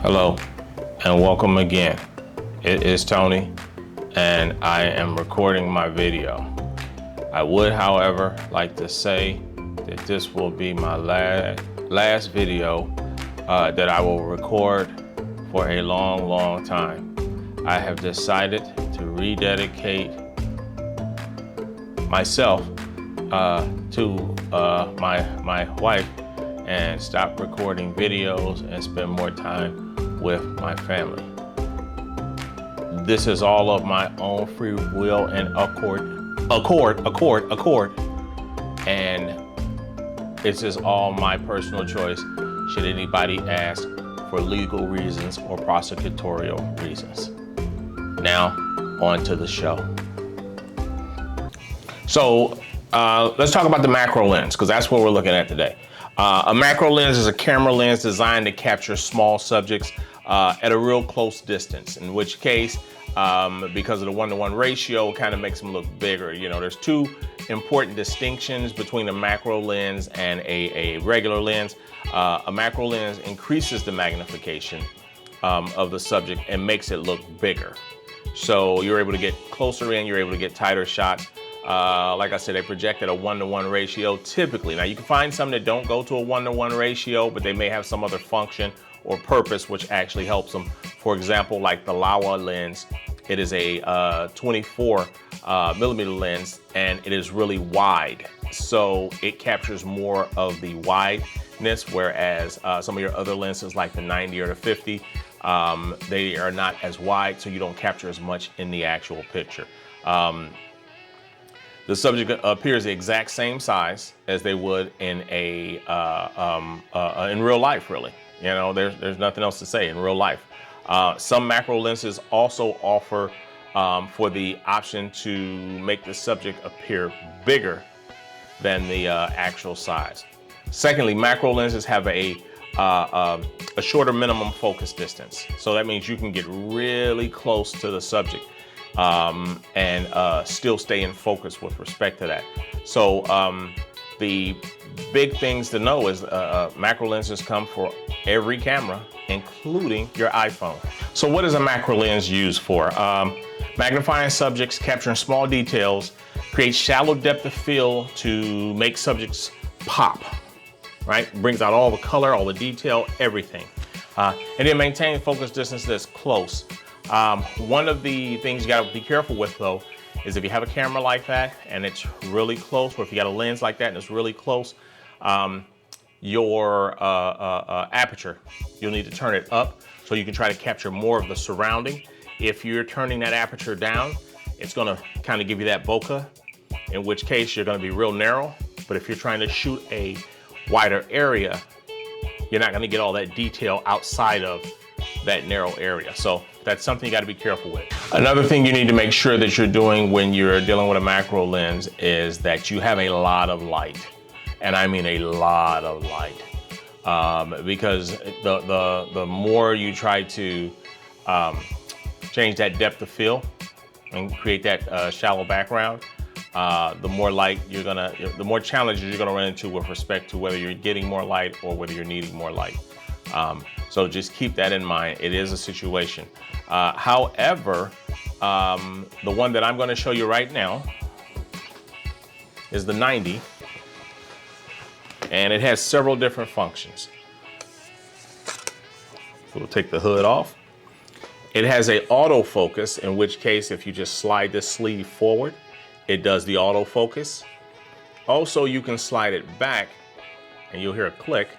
Hello and welcome again. It is Tony and I am recording my video. I would, however, like to say that this will be my last video that I will record for a long time. I have decided to rededicate myself to my wife and stop recording videos and spend more time with my family. This is all of my own free will and accord, and it's just all my personal choice should anybody ask for legal reasons or prosecutorial reasons. Now, on to the show. So let's talk about the macro lens, because that's what we're looking at today. A macro lens is a camera lens designed to capture small subjects at a real close distance, in which case, because of the 1-to-1 ratio, it kind of makes them look bigger. You know, there's two important distinctions between a macro lens and a regular lens. A macro lens increases the magnification of the subject and makes it look bigger. So you're able to get closer in, you're able to get tighter shots. Like I said, they project at a 1-to-1 ratio typically. Now you can find some that don't go to a 1-to-1 ratio, but they may have some other function or purpose which actually helps them. For example, like the Laowa lens, it is a 24 millimeter lens and it is really wide. So it captures more of the wideness, whereas some of your other lenses like the 90 or the 50, they are not as wide, so you don't capture as much in the actual picture. The subject appears the exact same size as they would in in real life, really. You know, there's nothing else to say in real life. Some macro lenses also offer for the option to make the subject appear bigger than the actual size. Secondly, macro lenses have a shorter minimum focus distance. So that means you can get really close to the subject and still stay in focus with respect to that. So the big things to know is macro lenses come for every camera, including your iPhone. So what is a macro lens used for? Magnifying subjects, capturing small details, creates shallow depth of field to make subjects pop, right? Brings out all the color, all the detail, everything. And then maintain focus distance that's close. One of the things you gotta be careful with though, is if you have a camera like that and it's really close, or if you got a lens like that and it's really close, your aperture, you'll need to turn it up so you can try to capture more of the surrounding. If you're turning that aperture down, it's gonna kind of give you that bokeh, in which case you're gonna be real narrow. But if you're trying to shoot a wider area, you're not gonna get all that detail outside of that narrow area. So that's something you got to be careful with. Another thing you need to make sure that you're doing when you're dealing with a macro lens is that you have a lot of light. And I mean a lot of light. Because the more you try to change that depth of field and create that shallow background, the more light the more challenges you're gonna run into with respect to whether you're getting more light or whether you're needing more light. So just keep that in mind. It is a situation. However, the one that I'm going to show you right now is the 90, and it has several different functions. We'll take the hood off. It has a autofocus, in which case if you just slide this sleeve forward, it does the autofocus. Also, you can slide it back and you'll hear a click.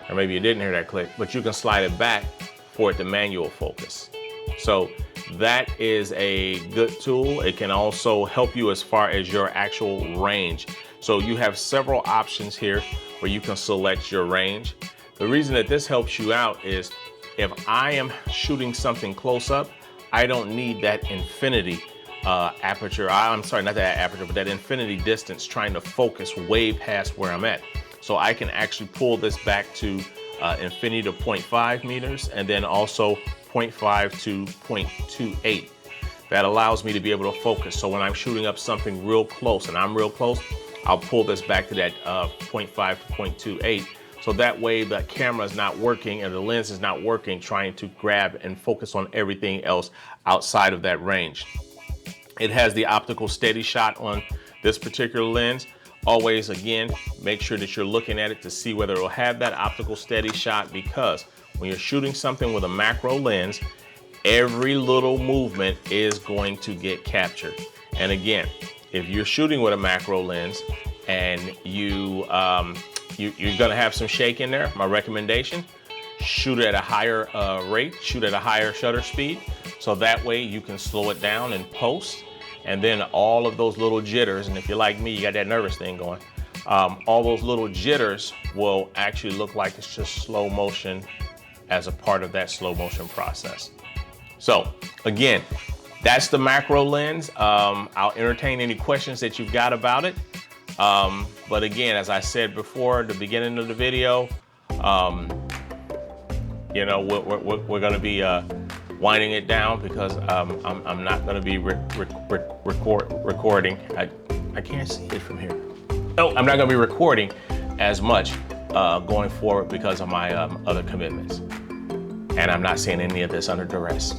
Or maybe you didn't hear that click, but you can slide it back for it to manual focus. So that is a good tool. It can also help you as far as your actual range. So you have several options here where you can select your range. The reason that this helps you out is if I am shooting something close up, I don't need that infinity aperture. I'm sorry, not that aperture, but that infinity distance trying to focus way past where I'm at. So I can actually pull this back to infinity to 0.5 meters and then also 0.5 to 0.28. That allows me to be able to focus. So when I'm shooting up something real close and I'm real close, I'll pull this back to that 0.5 to 0.28 So that way the camera is not working and the lens is not working, trying to grab and focus on everything else outside of that range. It has the optical steady shot on this particular lens. Always, again, make sure that you're looking at it to see whether it'll have that optical steady shot, because when you're shooting something with a macro lens, every little movement is going to get captured. And again, if you're shooting with a macro lens and you're gonna have some shake in there, my recommendation, shoot at a higher rate, shoot at a higher shutter speed, so that way you can slow it down in post, and then all of those little jitters, and if you're like me, you got that nervous thing going, all those little jitters will actually look like it's just slow motion as a part of that slow motion process. So again, that's the macro lens. I'll entertain any questions that you've got about it. But again, as I said before at the beginning of the video, you know, we're going to be winding it down, because I'm not going to be recording. I can't see it from here. No, I'm not going to be recording as much going forward because of my other commitments. And I'm not saying any of this under duress.